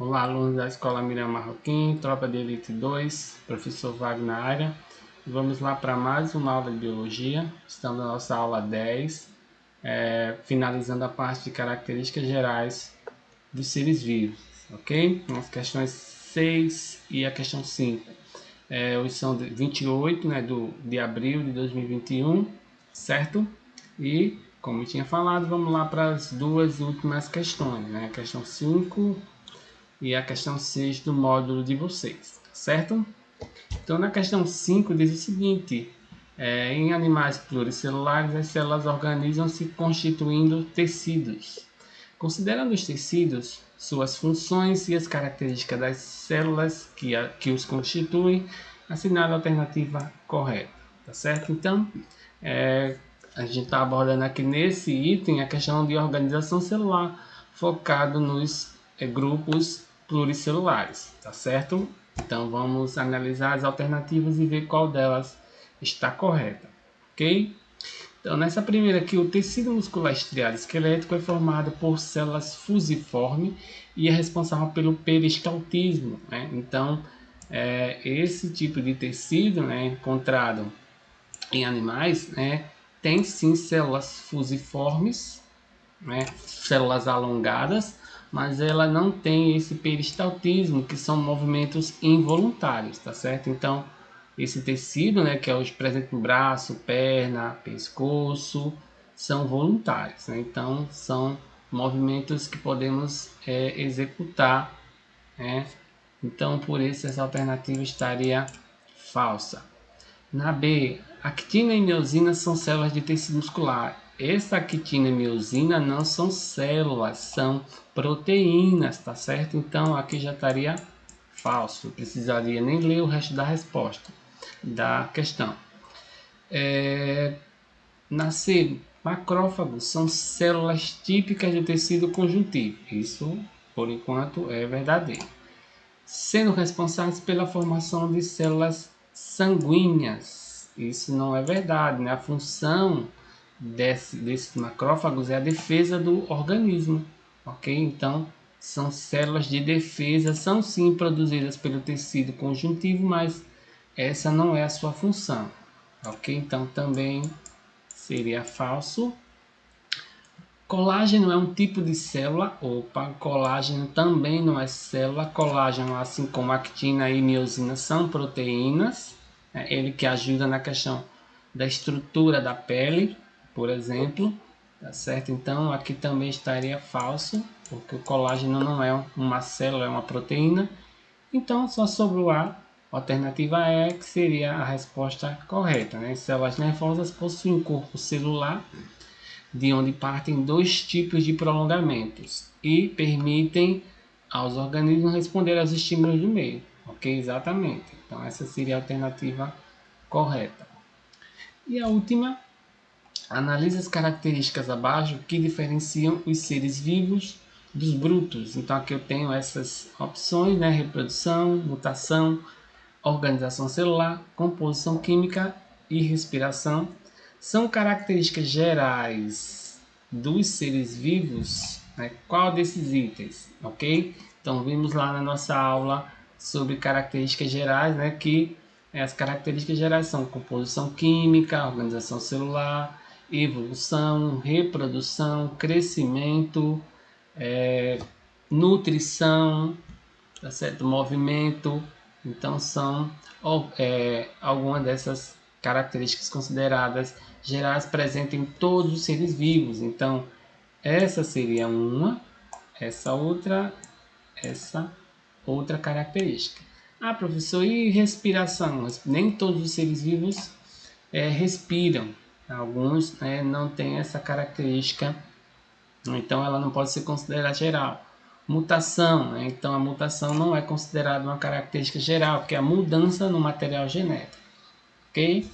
Olá, alunos da Escola Miriam Marroquim, Tropa de Elite 2, professor Wagner na área. Vamos lá para mais uma aula de Biologia. Estamos na nossa aula 10, finalizando a parte de características gerais dos seres vivos, ok? As questões 6 e a questão 5. Hoje são 28, né, de abril de 2021, certo? E, como eu tinha falado, vamos lá para as duas últimas questões, né? A questão 5 e a questão 6 do módulo de vocês, certo? Então, na questão 5 diz o seguinte: em animais pluricelulares, as células organizam-se constituindo tecidos. Considerando os tecidos, suas funções e as características das células que os constituem, assinale a alternativa correta, tá certo? Então, a gente está abordando aqui nesse item a questão de organização celular, focado nos grupos pluricelulares, tá certo? Então vamos analisar as alternativas e ver qual delas está correta, ok? Então nessa primeira aqui, o tecido muscular estriado esquelético é formado por células fusiformes e é responsável pelo peristaltismo, né? Então esse tipo de tecido, né, encontrado em animais, né, tem sim células fusiformes, né, células alongadas, mas ela não tem esse peristaltismo, que são movimentos involuntários, tá certo? Então, esse tecido, né, que é hoje presente no braço, perna, pescoço, são voluntários, né? Então, são movimentos que podemos executar, né? Então, por isso, essa alternativa estaria falsa. Na B, actina e miosina são células de tecido muscular. Essa actina e miosina não são células, são proteínas, tá certo? Então aqui já estaria falso. Não precisaria nem ler o resto da resposta da questão. Na C, macrófagos são células típicas de tecido conjuntivo. Isso, por enquanto, é verdadeiro. Sendo responsáveis pela formação de células sanguíneas. Isso não é verdade, né? A função desses macrófagos é a defesa do organismo, ok? Então, são células de defesa, são sim produzidas pelo tecido conjuntivo, mas essa não é a sua função, ok? Então, também seria falso. Colágeno é um tipo de célula. Opa, colágeno também não é célula. Colágeno, assim como actina e miosina, são proteínas. Ele que ajuda na questão da estrutura da pele, por exemplo. Tá certo? Então, aqui também estaria falso, porque o colágeno não é uma célula, é uma proteína. Então, só sobrou a alternativa E, que seria a resposta correta, né? Células nervosas possuem um corpo celular de onde partem dois tipos de prolongamentos e permitem aos organismos responder aos estímulos do meio. Ok? Exatamente. Então, essa seria a alternativa correta. E a última, analise as características abaixo que diferenciam os seres vivos dos brutos. Então, aqui eu tenho essas opções, né? Reprodução, mutação, organização celular, composição química e respiração. São características gerais dos seres vivos, né? Qual desses itens, ok? Então vimos lá na nossa aula sobre características gerais, né? Que as características gerais são composição química, organização celular, evolução, reprodução, crescimento, nutrição, tá certo? Movimento. Então são algumas dessas características consideradas gerais presentes em todos os seres vivos. Então essa seria uma, essa outra característica. Ah, professor, e respiração? Nem todos os seres vivos respiram. Alguns não têm essa característica, então ela não pode ser considerada geral. Mutação, né? Então a mutação não é considerada uma característica geral, porque é a mudança no material genético, ok?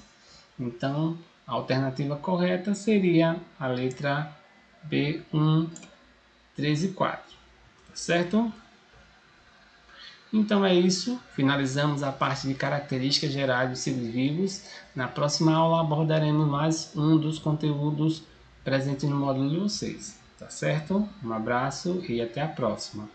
Então a alternativa correta seria a letra B1, 3 e 4, tá certo? Então é isso, finalizamos a parte de características gerais dos seres vivos. Na próxima aula abordaremos mais um dos conteúdos presentes no módulo de vocês, tá certo? Um abraço e até a próxima.